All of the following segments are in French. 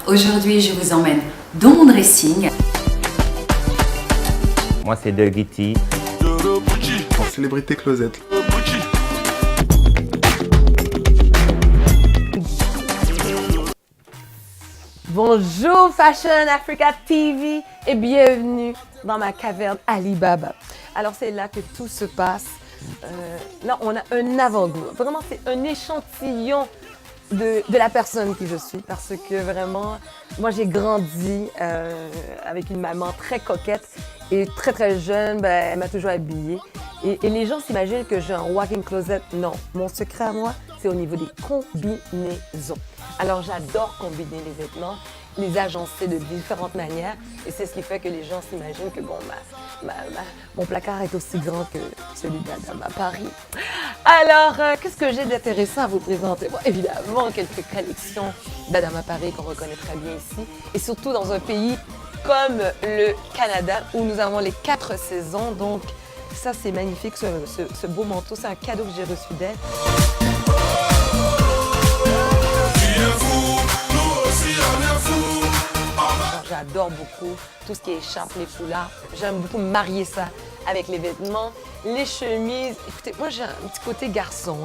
Aujourd'hui, je vous emmène dans mon dressing. Moi, c'est de Guitty. En célébrité closet. Bonjour Fashion Africa TV et bienvenue dans ma caverne Alibaba. Alors c'est là que tout se passe. Là on a un avant-goût. Vraiment c'est un échantillon de la personne qui je suis parce que vraiment moi j'ai grandi avec une maman très coquette et très jeune, elle m'a toujours habillée. Et les gens s'imaginent que j'ai un walk-in closet. Non, mon secret à moi, c'est au niveau des combinaisons. Alors j'adore combiner les vêtements, les agencer de différentes manières. Et c'est ce qui fait que les gens s'imaginent que bon, mon placard est aussi grand que celui d'Adam à Paris. Alors, qu'est-ce que j'ai d'intéressant à vous présenter? Bon, évidemment, quelques collections d'Adam à Paris qu'on reconnaît très bien ici. Et surtout dans un pays comme le Canada où nous avons les 4 saisons. Donc, ça, c'est magnifique, ce beau manteau. C'est un cadeau que j'ai reçu d'elle. J'adore beaucoup tout ce qui est écharpe, les foulards. J'aime beaucoup marier ça avec les vêtements. Les chemises, écoutez, moi j'ai un petit côté garçon.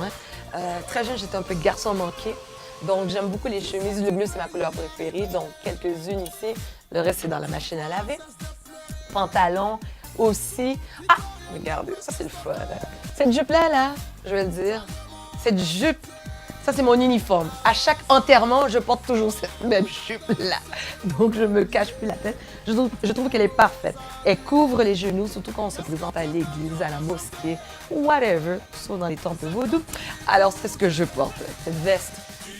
Très jeune, j'étais un peu garçon manqué. Donc j'aime beaucoup les chemises. Le bleu, c'est ma couleur préférée. Donc quelques-unes ici. Le reste, c'est dans la machine à laver. Pantalon aussi. Ah, regardez, ça c'est le fun. Cette jupe-là, je vais le dire, cette jupe, ça, c'est mon uniforme. À chaque enterrement, je porte toujours cette même jupe-là. Donc, je me cache plus la tête. Je trouve qu'elle est parfaite. Elle couvre les genoux, surtout quand on se présente à l'église, à la mosquée, whatever, sauf dans les temples vaudous. Alors, c'est ce que je porte, cette veste.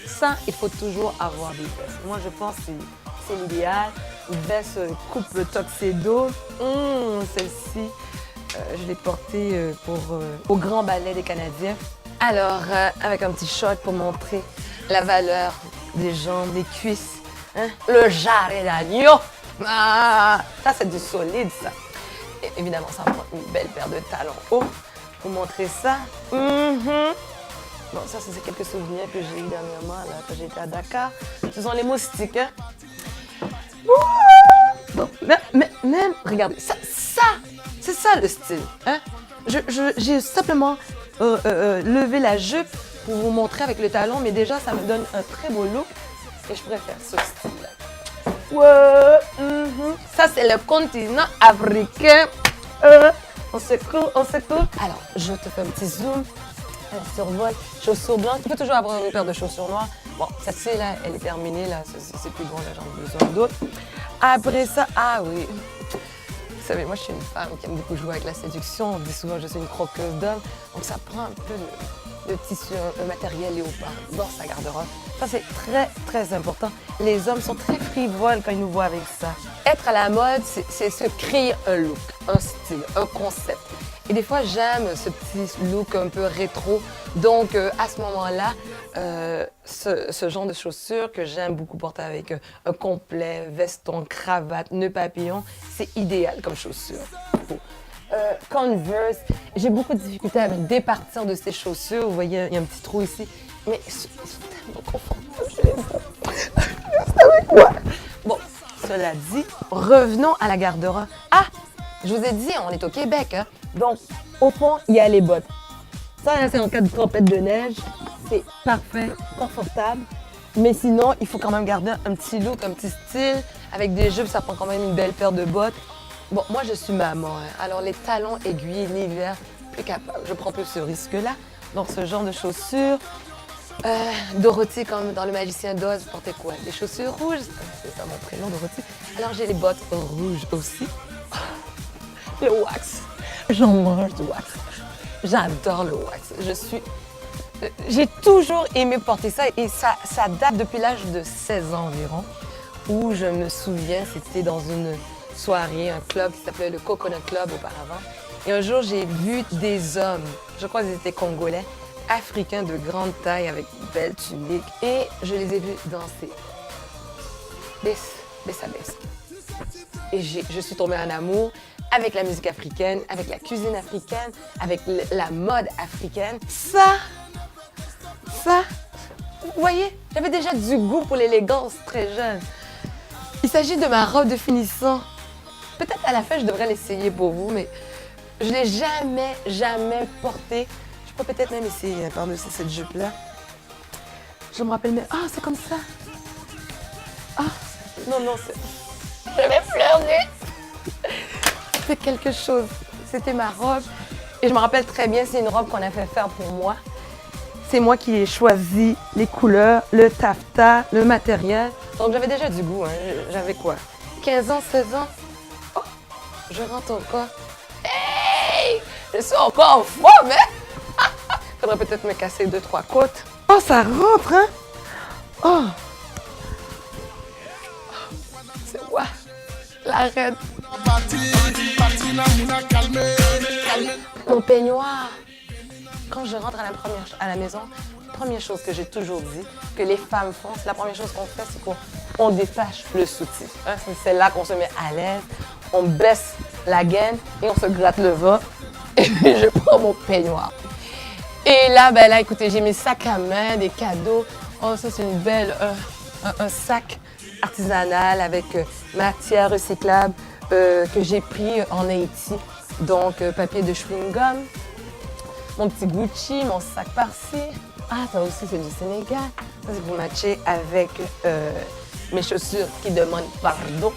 Ça, il faut toujours avoir des vestes. Moi, je pense que c'est l'idéal. Une veste coupe tuxedo. Celle-ci, je l'ai portée au Grand Ballet des Canadiens. Alors, avec un petit short pour montrer la valeur des jambes, des cuisses, le jarret d'agneau. Ah, ça, c'est du solide, ça. Et évidemment, ça prend une belle paire de talons hauts pour montrer ça. Bon, ça, c'est quelques souvenirs que j'ai eu dernièrement, là, quand j'étais à Dakar. Ce sont les moustiques, Bon, même, regardez, ça c'est ça le style, J'ai simplement levé la jupe pour vous montrer avec le talon, mais déjà, ça me donne un très beau look et je préfère ce style-là. Ça, c'est le continent africain. On se court. Alors, je te fais un petit zoom. Elle survole, chaussures blanches. Tu peux toujours avoir une paire de chaussures noires. Bon, cette là, elle est terminée, là. C'est plus bon, là, j'en ai besoin d'autres. Après ça, ah oui. Vous savez, moi, je suis une femme qui aime beaucoup jouer avec la séduction. On dit souvent que je suis une croqueuse d'hommes. Donc, ça prend un peu de tissu, un matériel léopard dans sa garde-robe. Ça, c'est très important. Les hommes sont très frivoles quand ils nous voient avec ça. Être à la mode, c'est se créer un look, un style, un concept. Et des fois, j'aime ce petit look un peu rétro. Donc, à ce moment-là, ce genre de chaussures que j'aime beaucoup porter avec un complet, veston, cravate, nœud papillon, c'est idéal comme chaussure. Converse, j'ai beaucoup de difficultés à me départir de ces chaussures. Vous voyez, il y a un petit trou ici. Mais ils sont tellement confortables, je les aime. C'est avec quoi? Bon, cela dit, revenons à la garde-robe. Ah! Je vous ai dit, on est au Québec, Donc, au fond, il y a les bottes. Ça, là, c'est en cas de tempête de neige. C'est parfait, confortable. Mais sinon, il faut quand même garder un petit look, un petit style. Avec des jupes, ça prend quand même une belle paire de bottes. Bon, moi, je suis maman. Alors, les talons aiguilles, l'hiver, plus capable. Je prends plus ce risque-là. Donc, ce genre de chaussures. Dorothy, comme dans Le Magicien d'Oz, vous portez quoi? Des chaussures rouges? C'est ça mon prénom, Dorothy. Alors, j'ai les bottes rouges aussi. Le wax. J'en mange du wax. J'adore le wax. J'ai toujours aimé porter ça et ça date depuis l'âge de 16 ans environ où je me souviens, c'était dans une soirée, un club qui s'appelait le Coconut Club auparavant. Et un jour, j'ai vu des hommes, je crois qu'ils étaient congolais, africains de grande taille avec une belle tunique et je les ai vus danser. Baisse. Et je suis tombée en amour avec la musique africaine, avec la cuisine africaine, avec la mode africaine. Ça, vous voyez, j'avais déjà du goût pour l'élégance très jeune. Il s'agit de ma robe de finissant. Peut-être à la fin, je devrais l'essayer pour vous, mais je ne l'ai jamais portée. Je peux peut-être même essayer par-dessus cette jupe-là. Je me rappelle, mais ah, c'est comme ça. Ah, non, c'est... Je vais pleurer. C'est quelque chose. C'était ma robe. Et je me rappelle très bien, c'est une robe qu'on a fait faire pour moi. C'est moi qui ai choisi les couleurs, le taffetas, le matériel. Donc j'avais déjà du goût, hein. J'avais quoi? 15 ans, 16 ans? Oh, je rentre encore. Hey! Je suis encore en forme, hein? Faudrait peut-être me casser 2-3 côtes. Oh, ça rentre, hein? Oh! C'est moi, la reine. Mon peignoir. Quand je rentre à la maison, première chose que j'ai toujours dit, que les femmes font, c'est la première chose qu'on fait, c'est qu'on détache le soutif. Hein? C'est là qu'on se met à l'aise, on baisse la gaine et on se gratte le ventre. Et puis je prends mon peignoir. Et là, écoutez, j'ai mes sacs à main, des cadeaux. Oh, ça, c'est une belle, un sac artisanal avec matière recyclable que j'ai pris en Haïti. Donc, papier de chewing-gum. Mon petit Gucci, mon sac par-ci. Ah, ça aussi, c'est du Sénégal. Ça, c'est pour matcher avec mes chaussures qui demandent pardon.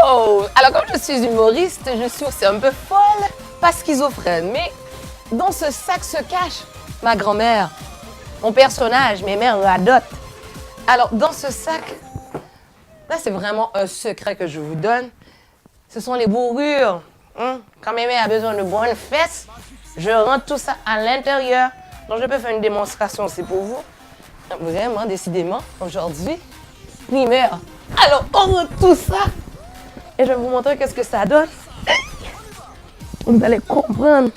Oh! Alors, comme je suis humoriste, je suis aussi un peu folle, pas schizophrène. Mais dans ce sac se cache ma grand-mère, mon personnage, mes mères radotes. Alors, dans ce sac, là, c'est vraiment un secret que je vous donne. Ce sont les bourrures. Hein? Quand mes mères ont besoin de bonnes fesses, je rentre tout ça à l'intérieur. Donc, je peux faire une démonstration aussi pour vous. Vraiment, décidément, aujourd'hui, primeur. Alors, on rentre tout ça. Et je vais vous montrer qu'est-ce que ça donne. Vous allez comprendre.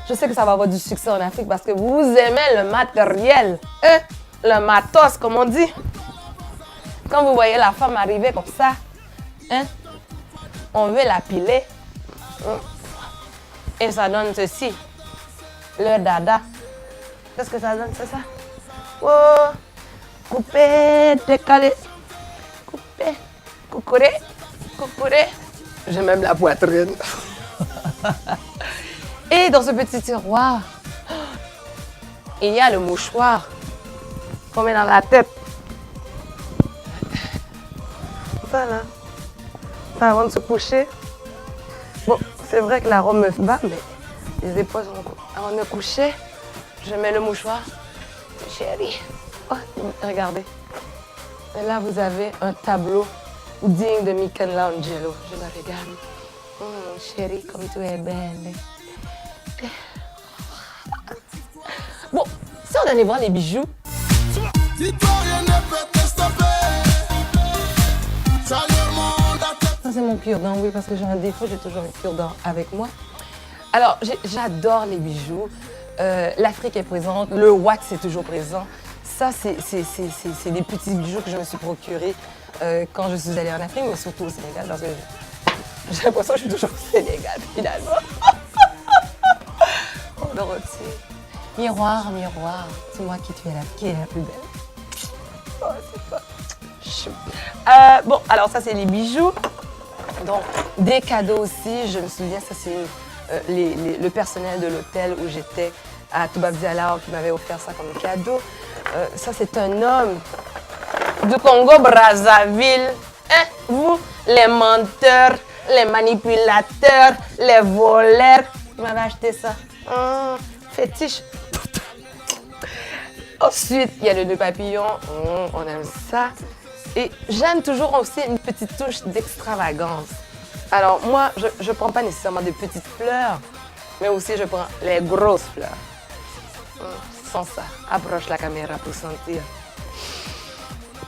Je sais que ça va avoir du succès en Afrique parce que vous aimez le matériel. Hein? Le matos, comme on dit. Quand vous voyez la femme arriver comme ça, hein? On veut la piler. Et ça donne ceci. Le dada. Qu'est-ce que ça donne, c'est ça? Oh, coupé, décalé. Coupé, coucouré, coucouré. J'ai même la poitrine. Et dans ce petit tiroir, il y a le mouchoir qu'on met dans la tête. Ça là, ça avant de se coucher. Bon, c'est vrai que la robe me bat, mais les épaules sont... Avant de me coucher, je mets le mouchoir. Chérie, oh, regardez. Et là, vous avez un tableau digne de Michelangelo. Je le regarde. Chérie, comme tu es belle. Bon, si on allait voir les bijoux. Ça, c'est mon cure-dent, oui, parce que j'ai un défaut, j'ai toujours un cure-dent avec moi. Alors, j'adore les bijoux. L'Afrique est présente, le wax est toujours présent. Ça, c'est des petits bijoux que je me suis procurés quand je suis allée en Afrique, mais surtout au Sénégal, parce que j'ai l'impression que je suis toujours au Sénégal, finalement. On le retire. Miroir, miroir, c'est moi qui est la plus belle. Oh, c'est pas chou. Bon, alors ça, c'est les bijoux. Donc, des cadeaux aussi. Je me souviens, ça, c'est le personnel de l'hôtel où j'étais à Toubab-Dialaw qui m'avait offert ça comme cadeau. Ça, c'est un homme du Congo-Brazzaville. Hein? Vous, les menteurs, les manipulateurs, les voleurs. Il m'avait acheté ça. Fétiche. Ensuite, il y a le nœud papillon. On aime ça. Et j'aime toujours aussi une petite touche d'extravagance. Alors, moi, je ne prends pas nécessairement des petites fleurs, mais aussi je prends les grosses fleurs. Sans ça, approche la caméra pour sentir.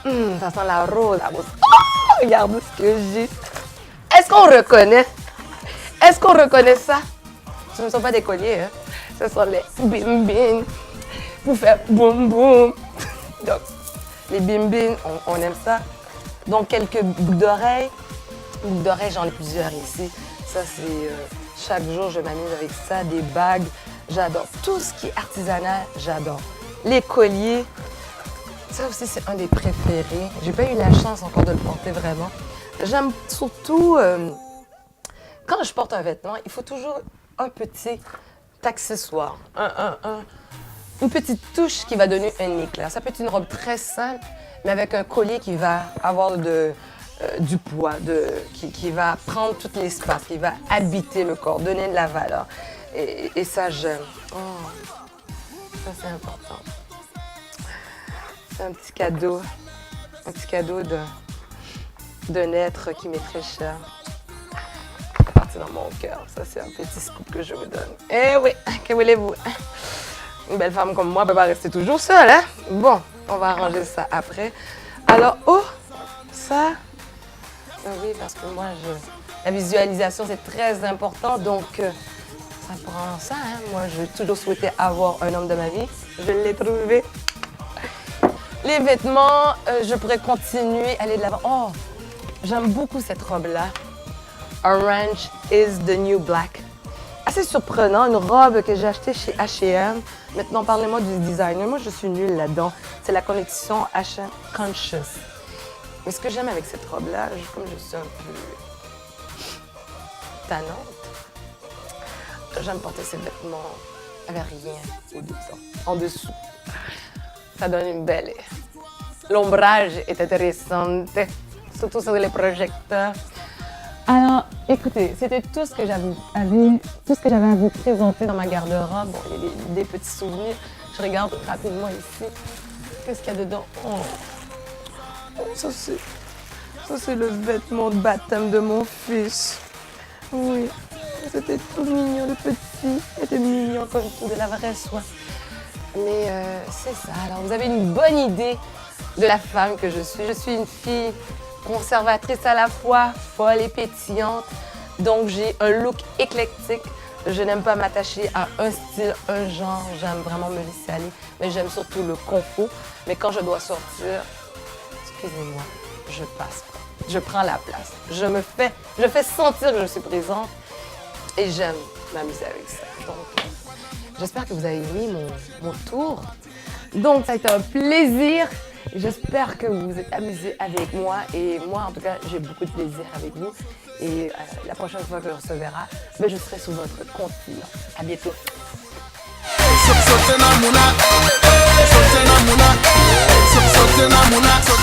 Ça sent la rose, la rose. Oh, regarde ce que j'ai. Est-ce qu'on reconnaît? Est-ce qu'on reconnaît ça? Ce ne sont pas des colliers, hein? Ce sont les bim-bim pour faire boum-boum. Donc, les bim-bim, on aime ça. Donc, quelques boucles d'oreilles. Boucles d'oreilles, j'en ai plusieurs ici. Ça, c'est... chaque jour, je m'amuse avec ça. Des bagues, j'adore. Tout ce qui est artisanal, j'adore. Les colliers. Ça aussi, c'est un des préférés. J'ai pas eu la chance encore de le porter vraiment. J'aime surtout, quand je porte un vêtement, il faut toujours un petit accessoire, une petite touche qui va donner un éclat. Ça peut être une robe très simple, mais avec un collier qui va avoir du poids, qui va prendre tout l'espace, qui va habiter le corps, donner de la valeur. Et ça, j'aime. Oh, ça, c'est important. C'est un petit cadeau d'un être qui m'est très cher. C'est parti dans mon cœur. Ça, c'est un petit scoop que je vous donne. Eh oui, que voulez-vous? Une belle femme comme moi ne peut pas rester toujours seule, hein? Bon, on va arranger ça après. Alors, oh, ça... oui, parce que moi, la visualisation, c'est très important. Donc, ça prend ça, hein? Moi, j'ai toujours souhaité avoir un homme de ma vie. Je l'ai trouvé. Les vêtements, je pourrais continuer, aller de l'avant. Oh, j'aime beaucoup cette robe-là. Orange is the new black. Assez surprenant, une robe que j'ai achetée chez H&M. Maintenant, parlez-moi du designer. Moi, je suis nulle là-dedans. C'est la collection H&M Conscious. Mais ce que j'aime avec cette robe-là, comme je suis un peu tannante, j'aime porter ces vêtements avec rien en dessous. Ça donne une belle... L'ombrage est intéressant, surtout sur les projecteurs. Alors, écoutez, c'était tout ce que j'avais à vous présenter dans ma garde-robe. Bon, il y a des petits souvenirs. Je regarde rapidement ici. Qu'est-ce qu'il y a dedans? Oh, ça c'est le vêtement de baptême de mon fils. Oui, c'était tout mignon, le petit. Il était mignon comme tout, de la vraie soie. Mais c'est ça. Alors, vous avez une bonne idée de la femme que je suis. Je suis une fille conservatrice à la fois, folle et pétillante. Donc, j'ai un look éclectique. Je n'aime pas m'attacher à un style, un genre. J'aime vraiment me laisser aller. Mais j'aime surtout le confort. Mais quand je dois sortir, excusez-moi, je passe. Je prends la place. Je fais sentir que je suis présente. Et j'aime m'amuser avec ça. Donc, j'espère que vous avez aimé mon tour. Donc, ça a été un plaisir. J'espère que vous vous êtes amusés avec moi. Et moi, en tout cas, j'ai beaucoup de plaisir avec vous. Et la prochaine fois que on se verra, je serai sous votre continent. À bientôt. Sauter na mouna, sauter na mouna, sauter na mouna.